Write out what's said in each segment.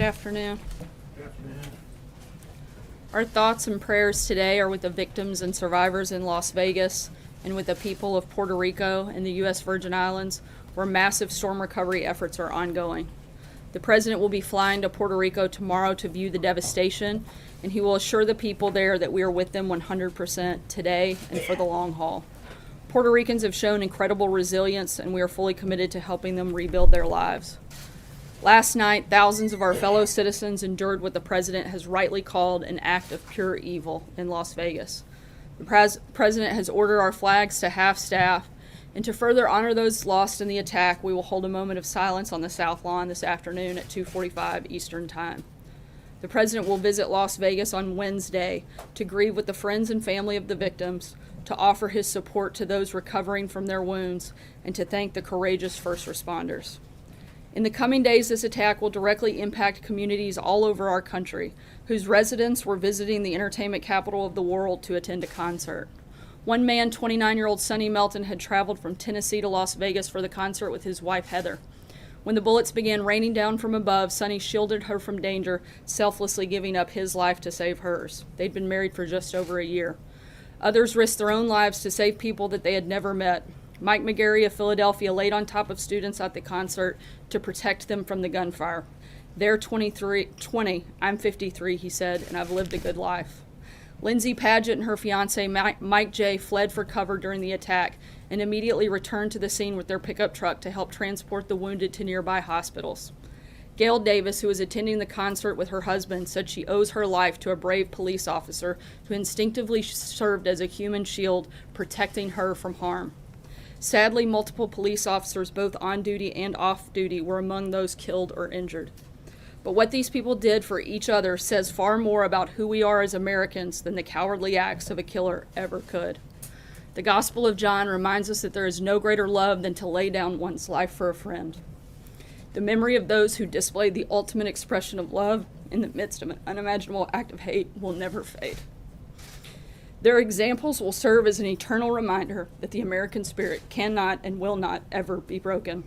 afternoon. Good afternoon. Our thoughts and prayers today are with the victims and survivors in Las Vegas and with the people of Puerto Rico and the U.S. Virgin Islands, where massive storm recovery efforts are ongoing. The President will be flying to Puerto Rico tomorrow to view the devastation, and he will assure the people there that we are with them 100% today and for the long haul. Puerto Ricans have shown incredible resilience, and we are fully committed to helping them rebuild their lives. Last night, thousands of our fellow citizens endured what the President has rightly called an act of pure evil in Las Vegas. The President has ordered our flags to half-staff, and to further honor those lost in the attack, we will hold a moment of silence on the South Lawn this afternoon at 2:45 Eastern Time. The President will visit Las Vegas on Wednesday to grieve with the friends and family of the victims, to offer his support to those recovering from their wounds, and to thank the courageous first responders. In the coming days, this attack will directly impact communities all over our country, whose residents were visiting the entertainment capital of the world to attend a concert. One man, 29-year-old Sonny Melton, had traveled from Tennessee to Las Vegas for the concert with his wife, Heather. When the bullets began raining down from above, Sonny shielded her from danger, selflessly giving up his life to save hers. They'd been married for just over a year. Others risked their own lives to save people that they had never met. Mike McGarry of Philadelphia laid on top of students at the concert to protect them from the gunfire. They're 20, I'm 53, he said, and I've lived a good life. Lindsay Padgett and her fiance, Mike J., fled for cover during the attack and immediately returned to the scene with their pickup truck to help transport the wounded to nearby hospitals. Gail Davis, who was attending the concert with her husband, said she owes her life to a brave police officer who instinctively served as a human shield, protecting her from harm. Sadly, multiple police officers, both on duty and off duty, were among those killed or injured. But what these people did for each other says far more about who we are as Americans than the cowardly acts of a killer ever could. The Gospel of John reminds us that there is no greater love than to lay down one's life for a friend. The memory of those who displayed the ultimate expression of love in the midst of an unimaginable act of hate will never fade. Their examples will serve as an eternal reminder that the American spirit cannot and will not ever be broken.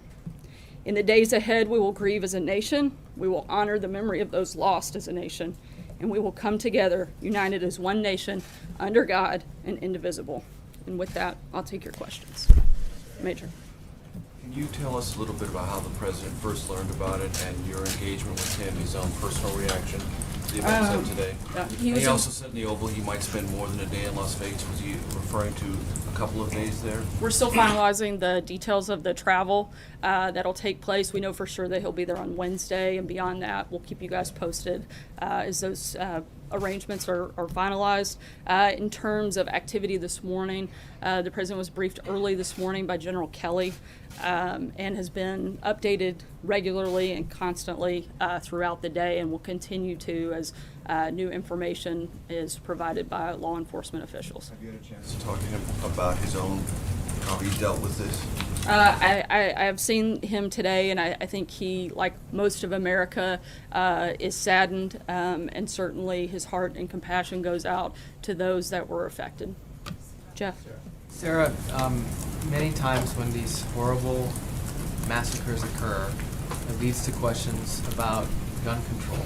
In the days ahead, we will grieve as a nation, we will honor the memory of those lost as a nation, and we will come together, united as one nation, under God and indivisible. And with that, I'll take your questions. Major. Can you tell us a little bit about how the President first learned about it and your engagement with him, his own personal reaction to the events of today? He also said in the Oval he might spend more than a day in Las Vegas. Was he referring to a couple of days there? We're still finalizing the details of the travel that'll take place. We know for sure that he'll be there on Wednesday, and beyond that, we'll keep you guys posted as those arrangements are finalized. In terms of activity this morning, the President was briefed early this morning by General Kelly and has been updated regularly and constantly throughout the day, and will continue to as new information is provided by law enforcement officials. Have you had a chance to talk to him about his own, how he dealt with this? I have seen him today, and I think he, like most of America, is saddened, and certainly his heart and compassion goes out to those that were affected. Jeff? Sarah, many times when these horrible massacres occur, it leads to questions about gun control.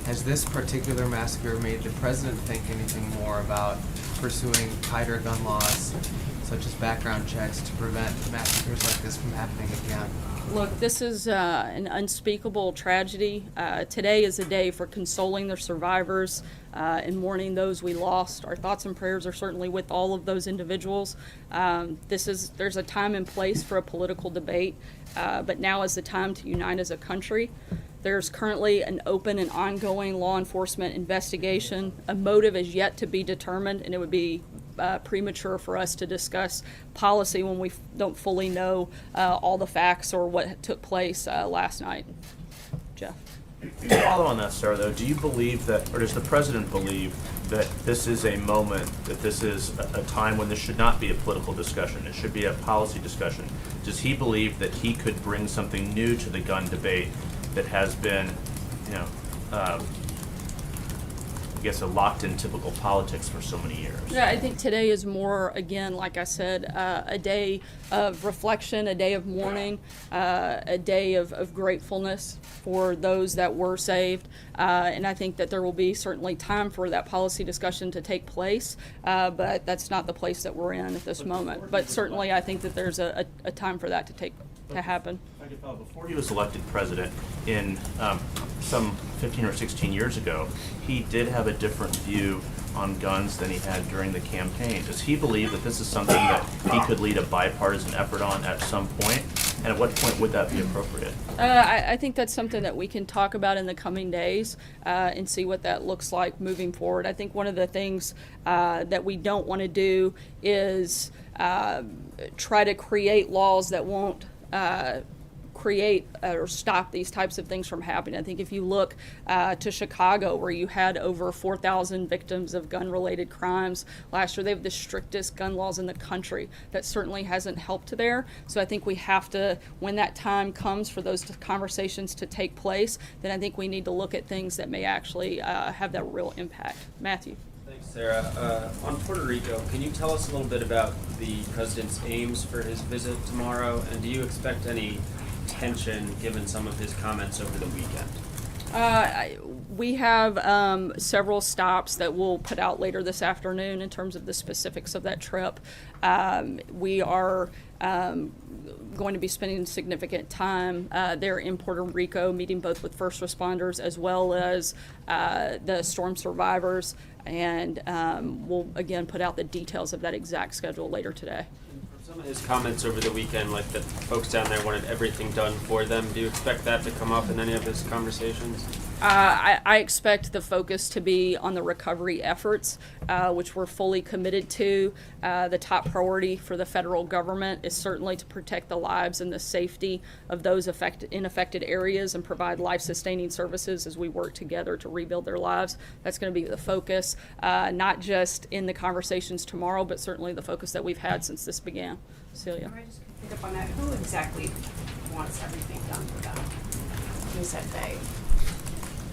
Has this particular massacre made the President think anything more about pursuing tighter gun laws, such as background checks, to prevent massacres like this from happening again? Look, this is an unspeakable tragedy. Today is a day for consoling the survivors and mourning those we lost. Our thoughts and prayers are certainly with all of those individuals. There's a time and place for a political debate, but now is the time to unite as a country. There's currently an open and ongoing law enforcement investigation. A motive is yet to be determined, and it would be premature for us to discuss policy when we don't fully know all the facts or what took place last night. Jeff? To follow on that, Sarah, though, do you believe that, or does the President believe that this is a moment, that this is a time when this should not be a political discussion, it should be a policy discussion? Does he believe that he could bring something new to the gun debate that has been, I guess, a locked-in typical politics for so many years. Yeah, I think today is more, again, like I said, a day of reflection, a day of mourning, a day of gratefulness for those that were saved. And I think that there will be certainly time for that policy discussion to take place, but that's not the place that we're in at this moment. But certainly I think that there's a time for that to happen. If I could follow, before he was elected president in some 15 or 16 years ago, he did have a different view on guns than he had during the campaign. Does he believe that this is something that he could lead a bipartisan effort on at some point? And at what point would that be appropriate? I think that's something that we can talk about in the coming days and see what that looks like moving forward. I think one of the things that we don't want to do is try to create laws that won't create or stop these types of things from happening. I think if you look to Chicago, where you had over 4,000 victims of gun-related crimes last year, they have the strictest gun laws in the country. That certainly hasn't helped there. So I think we have to, when that time comes for those conversations to take place, then I think we need to look at things that may actually have that real impact. Matthew. Thanks, Sarah. On Puerto Rico, can you tell us a little bit about the president's aims for his visit tomorrow, and do you expect any tension given some of his comments over the weekend? We have several stops that we'll put out later this afternoon in terms of the specifics of that trip. We are going to be spending significant time there in Puerto Rico, meeting both with first responders as well as the storm survivors, and we'll again put out the details of that exact schedule later today. Some of his comments over the weekend, like that folks down there wanted everything done for them, do you expect that to come up in any of his conversations? I expect the focus to be on the recovery efforts, which we're fully committed to. The top priority for the federal government is certainly to protect the lives and the safety of those in affected areas and provide life-sustaining services as we work together to rebuild their lives. That's going to be the focus, not just in the conversations tomorrow, but certainly the focus that we've had since this began. Celia. I just pick up on that. Who exactly wants everything done for them? Who said they?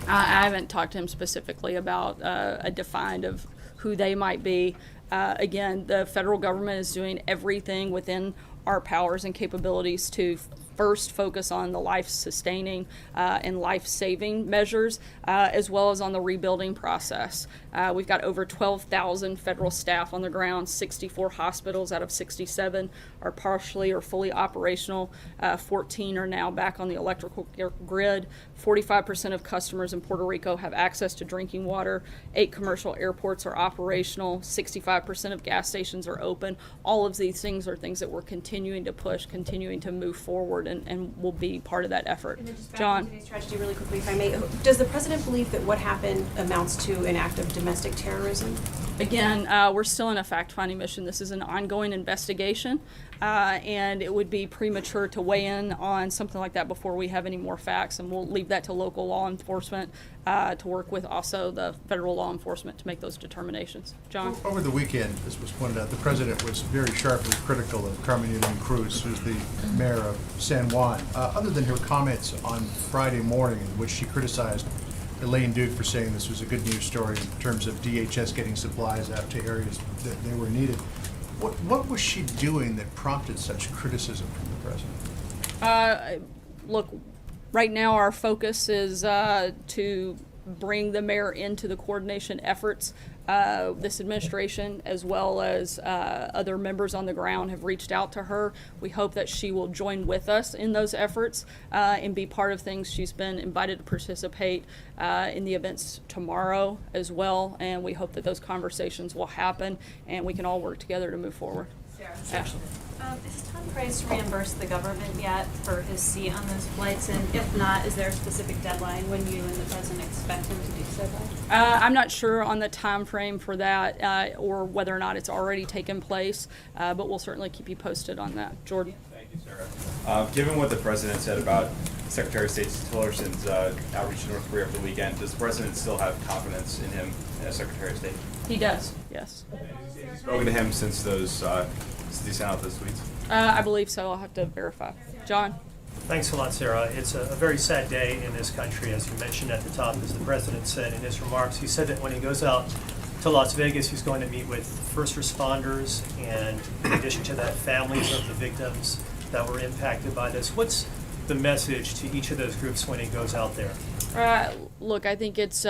I haven't talked to him specifically about a defined of who they might be. Again, the federal government is doing everything within our powers and capabilities to first focus on the life-sustaining and life-saving measures, as well as on the rebuilding process. We've got over 12,000 federal staff on the ground. 64 hospitals out of 67 are partially or fully operational. 14 are now back on the electrical grid. 45% of customers in Puerto Rico have access to drinking water. 8 commercial airports are operational. 65% of gas stations are open. All of these things are things that we're continuing to push, continuing to move forward, and will be part of that effort. And then just back John. to today's tragedy really quickly, if I may. Does the president believe that what happened amounts to an act of domestic terrorism? Again, we're still in a fact-finding mission. This is an ongoing investigation, and it would be premature to weigh in on something like that before we have any more facts, and we'll leave that to local law enforcement to work with also the federal law enforcement to make those determinations. John? Over the weekend, as was pointed out, the president was very sharply critical of Carmen Yulín Cruz, who's the mayor of San Juan. Other than her comments on Friday morning in which she criticized Elaine Duke for saying this was a good news story in terms of DHS getting supplies out to areas that they were needed, what was she doing that prompted such criticism from the president? Look, right now our focus is to bring the mayor into the coordination efforts. This administration, as well as other members on the ground, have reached out to her. We hope that she will join with us in those efforts and be part of things. She's been invited to participate in the events tomorrow as well, and we hope that those conversations will happen and we can all work together to move forward. Sarah. Ashley. Is Tom Price reimbursed the government yet for his seat on those flights? And if not, is there a specific deadline when you and the president expect him to do so by? I'm not sure on the time frame for that or whether or not it's already taken place, but we'll certainly keep you posted on that. Jordan. Thank you, Sarah. Given what the president said about Secretary of State Tillerson's outreach to North Korea over the weekend, does the president still have confidence in him as Secretary of State? He does, yes. Has he spoken to him since he sent out those tweets? I believe so. I'll have to verify. John? Thanks a lot, Sarah. It's a very sad day in this country, as you mentioned at the top, as the president said in his remarks. He said that when he goes out to Las Vegas, he's going to meet with first responders and, in addition to that, families of the victims that were impacted by this. What's the message to each of those groups when he goes out there? Look, I think it's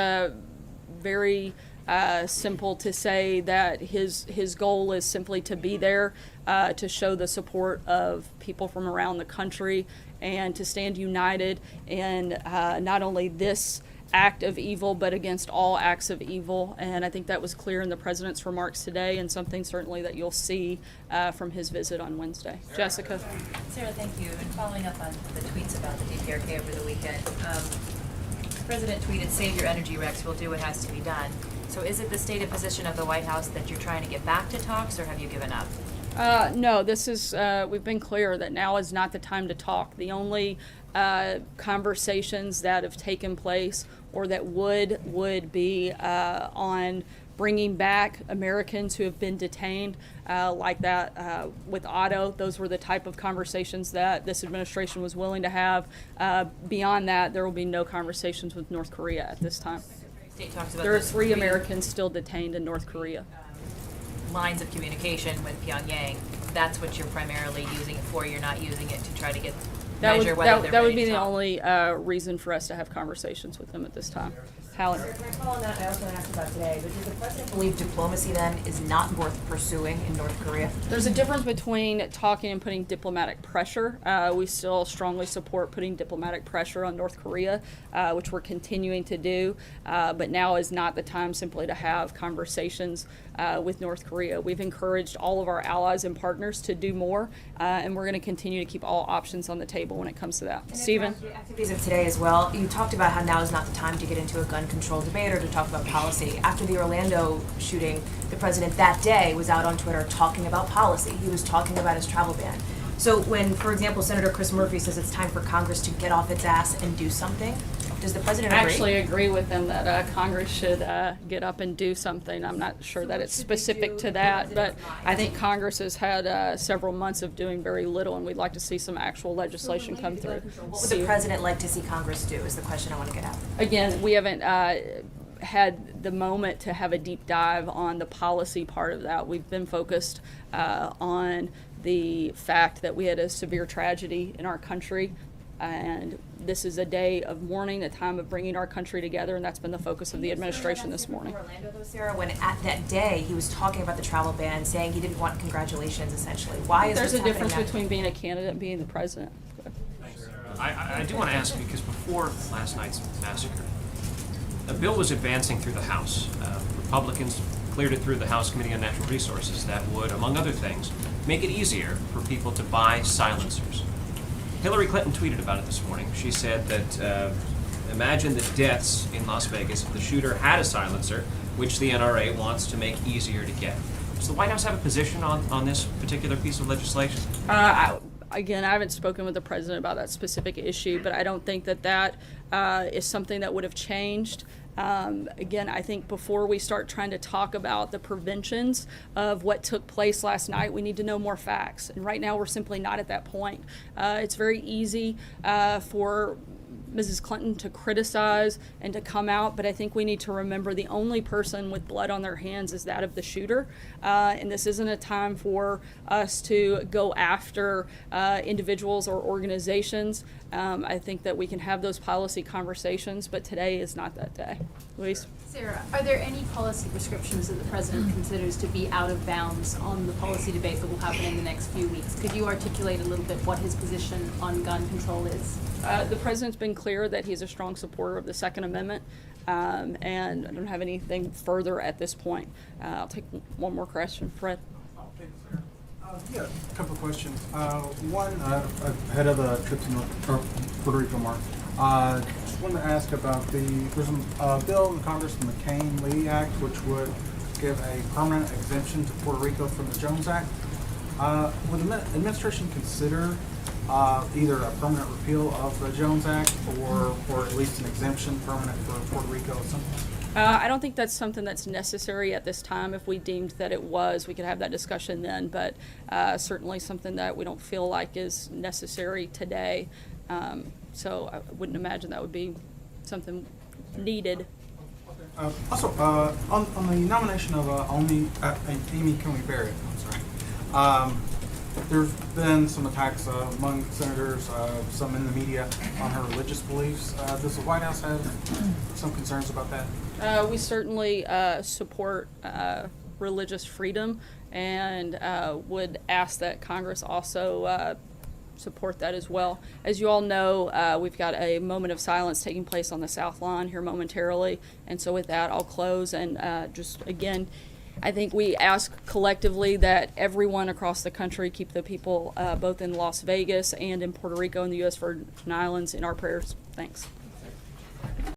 very simple to say that his goal is simply to be there to show the support of people from around the country and to stand united in not only this act of evil, but against all acts of evil. And I think that was clear in the president's remarks today, and something certainly that you'll see from his visit on Wednesday. Jessica. Sarah, thank you. And following up on the tweets about the DPRK over the weekend, the president tweeted, "Save your energy, Rex. We'll do what has to be done." So is it the stated position of the White House that you're trying to get back to talks, or have you given up? No, this is, we've been clear that now is not the time to talk. The only conversations that have taken place or that would be on bringing back Americans who have been detained, like that with Otto. Those were the type of conversations that this administration was willing to have. Beyond that, there will be no conversations with North Korea at this time. State talks about There are those 3 Americans still detained in North Korea. lines of communication with Pyongyang. That's what you're primarily using it for. You're not using it to try to get measure whether they're that would ready be to the talk. only reason for us to have conversations with them at this time. Helen. Can I follow on that? I also want to ask about today, but does the president believe diplomacy then is not worth pursuing in North Korea? There's a difference between talking and putting diplomatic pressure. We still strongly support putting diplomatic pressure on North Korea, which we're continuing to do. But now is not the time simply to have conversations with North Korea. We've encouraged all of our allies and partners to do more, and we're going to continue to keep all options on the table when it comes to that. Stephen? The activities of today as well, you talked about how now is not the time to get into a gun control debate or to talk about policy. After the Orlando shooting, the president that day was out on Twitter talking about policy. He was talking about his travel ban. So when, for example, Senator Chris Murphy says it's time for Congress to get off its ass and do something, does the president agree? I actually agree with him that Congress should get up and do something. I'm not sure that it's specific to that, but I think Congress has had several months of doing very little, and we'd like to see some actual legislation come through. What would the president like to see Congress do is the question I want to get at. Again, we haven't had the moment to have a deep dive on the policy part of that. We've been focused on the fact that we had a severe tragedy in our country, and this is a day of mourning, a time of bringing our country together, and that's been the focus of the administration this morning. Orlando, though, Sarah, when at that day he was talking about the travel ban, saying he didn't want congratulations, essentially. Why is There's this a difference happening now? between being a candidate and being the president. I do want to ask, because before last night's massacre, a bill was advancing through the House. Republicans cleared it through the House Committee on Natural Resources that would, among other things, make it easier for people to buy silencers. Hillary Clinton tweeted about it this morning. She said that imagine the deaths in Las Vegas if the shooter had a silencer, which the NRA wants to make easier to get. Does the White House have a position on this particular piece of legislation? Again, I haven't spoken with the president about that specific issue, but I don't think that is something that would have changed. Again, I think before we start trying to talk about the preventions of what took place last night, we need to know more facts. And right now, we're simply not at that point. It's very easy for Mrs. Clinton to criticize and to come out, but I think we need to remember the only person with blood on their hands is that of the shooter, and this isn't a time for us to go after individuals or organizations. I think that we can have those policy conversations, but today is not that day. Louise? Sarah, are there any policy prescriptions that the president considers to be out of bounds on the policy debate that will happen in the next few weeks? Could you articulate a little bit what his position on gun control is? The president's been clear that he's a strong supporter of the Second Amendment, and I don't have anything further at this point. I'll take one more question. Fred? Yeah, a couple of questions. One, ahead of the trip to Puerto Rico, Mark. Just wanted to ask about there's a bill in Congress, the McCain-Lee Act, which would give a permanent exemption to Puerto Rico from the Jones Act. Would the administration consider either a permanent repeal of the Jones Act or at least an exemption permanent for Puerto Rico at some point? I don't think that's something that's necessary at this time. If we deemed that it was, we could have that discussion then, but certainly something that we don't feel like is necessary today. So I wouldn't imagine that would be something needed. Also, on the nomination of Amy Coney Barrett, I'm sorry. There's been some attacks among senators, some in the media, on her religious beliefs. Does the White House have some concerns about that? We certainly support religious freedom and would ask that Congress also support that as well. As you all know, we've got a moment of silence taking place on the South Lawn here momentarily, and so with that, I'll close and just again, I think we ask collectively that everyone across the country keep the people both in Las Vegas and in Puerto Rico and the U.S. Virgin Islands in our prayers. Thanks.